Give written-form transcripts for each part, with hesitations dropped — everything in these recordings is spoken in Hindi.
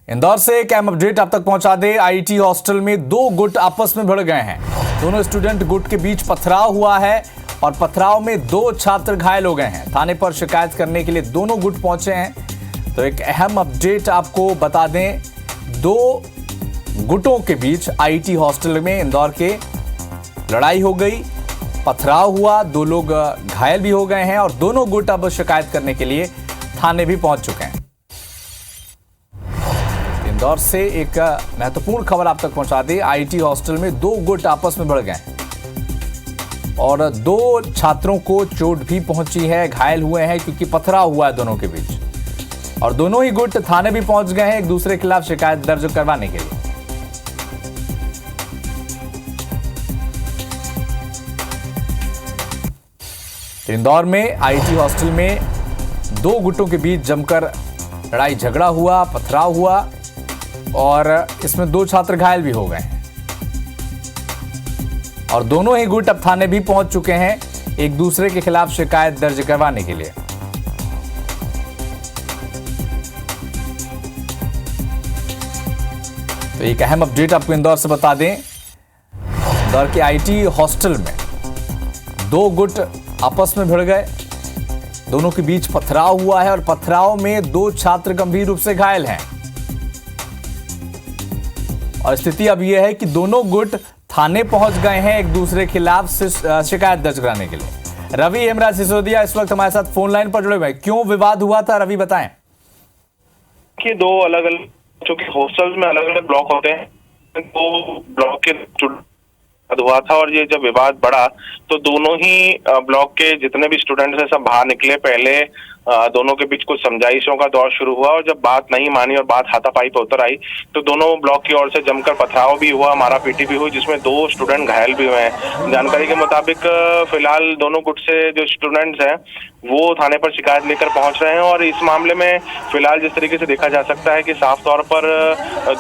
इंदौर से एक अहम अपडेट आप तक पहुंचा दे। आईटी हॉस्टल में दो गुट आपस में भिड़ गए हैं। दोनों स्टूडेंट गुट के बीच पथराव हुआ है और पथराव में दो छात्र घायल हो गए हैं। थाने पर शिकायत करने के लिए दोनों गुट पहुंचे हैं। तो एक अहम अपडेट आपको बता दें, दो गुटों के बीच आईटी हॉस्टल में इंदौर के लड़ाई हो गई, पथराव हुआ, दो लोग घायल भी हो गए हैं और दोनों गुट अब शिकायत करने के लिए थाने भी पहुंच चुके हैं। इंदौर से एक महत्वपूर्ण खबर आप तक पहुंचा दी। आईटी हॉस्टल में दो गुट आपस में भिड़ गए हैं और दो छात्रों को चोट भी पहुंची है, घायल हुए हैं क्योंकि पथराव हुआ है दोनों के बीच। और दोनों ही गुट थाने भी पहुंच गए हैं एक दूसरे के खिलाफ शिकायत दर्ज करवाने के लिए। इंदौर में आईटी हॉस्टल में दो गुटों के बीच जमकर लड़ाई झगड़ा हुआ, पथराव हुआ और इसमें दो छात्र घायल भी हो गए हैं और दोनों ही गुट अब थाने भी पहुंच चुके हैं एक दूसरे के खिलाफ शिकायत दर्ज करवाने के लिए। तो एक अहम अपडेट आपको इंदौर से बता दें, इंदौर के आईटी हॉस्टल में दो गुट आपस में भिड़ गए, दोनों के बीच पथराव हुआ है और पथराव में दो छात्र गंभीर रूप से घायल हैं और स्थिति अब यह है कि दोनों गुट थाने पहुंच गए हैं एक दूसरे के खिलाफ शिकायत दर्ज कराने के लिए। रवि हेमराज सिसोदिया इस वक्त हमारे साथ फोन लाइन पर जुड़े हुए हैं। क्यों विवाद हुआ था, रवि बताएं। कि दो अलग अलग, चूंकि हॉस्टल्स में अलग अलग ब्लॉक होते हैं, दो ब्लॉक के हुआ था और ये जब विवाद बढ़ा तो दोनों ही ब्लॉक के जितने भी स्टूडेंट्स हैं सब बाहर निकले। पहले दोनों के बीच कुछ समझाइशों का दौर शुरू हुआ और जब बात नहीं मानी और बात हाथापाई पर उतर आई तो दोनों ब्लॉक की ओर से जमकर पथराव भी हुआ, मारापीटी भी हुई, जिसमें दो स्टूडेंट घायल भी हुए हैं। जानकारी के मुताबिक फिलहाल दोनों गुट से जो स्टूडेंट्स हैं वो थाने पर शिकायत लेकर पहुंच रहे हैं और इस मामले में फिलहाल जिस तरीके से देखा जा सकता है कि साफ तौर पर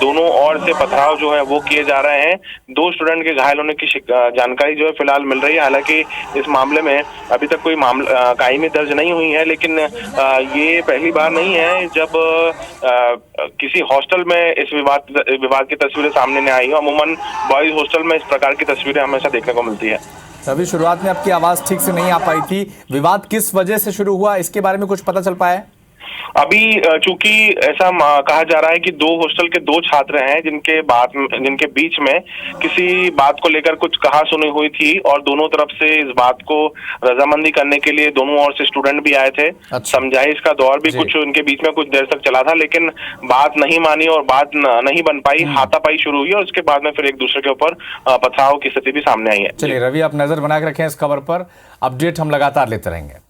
दोनों ओर से पथराव जो है वो किए जा रहे हैं। दो स्टूडेंट के घायल होने की जानकारी जो है फिलहाल मिल रही है। हालांकि इस मामले में अभी तक कोई मामला कायमी दर्ज नहीं हुई है, लेकिन ये पहली बार नहीं है जब किसी हॉस्टल में इस विवाद की तस्वीरें सामने नहीं आई। अमूमन बॉयज हॉस्टल में इस प्रकार की तस्वीरें हमेशा देखने को मिलती है। अभी शुरुआत में आपकी आवाज ठीक से नहीं आ पाई थी। विवाद किस वजह से शुरू हुआ, इसके बारे में कुछ पता चल पाया है? अभी चूंकि ऐसा कहा जा रहा है कि दो हॉस्टल के दो छात्र हैं जिनके बीच में किसी बात को लेकर कुछ कहा सुनी हुई थी और दोनों तरफ से इस बात को रजामंदी करने के लिए दोनों ओर से स्टूडेंट भी आए थे। अच्छा। समझाइश का दौर भी कुछ उनके बीच में कुछ देर तक चला था, लेकिन बात नहीं मानी और बात नहीं बन पाई, हाथापाई शुरू हुई और उसके बाद में फिर एक दूसरे के ऊपर पथराव की स्थिति भी सामने आई है। चलिए रवि, आप नजर बना के रखें इस खबर पर, अपडेट हम लगातार लेते रहेंगे।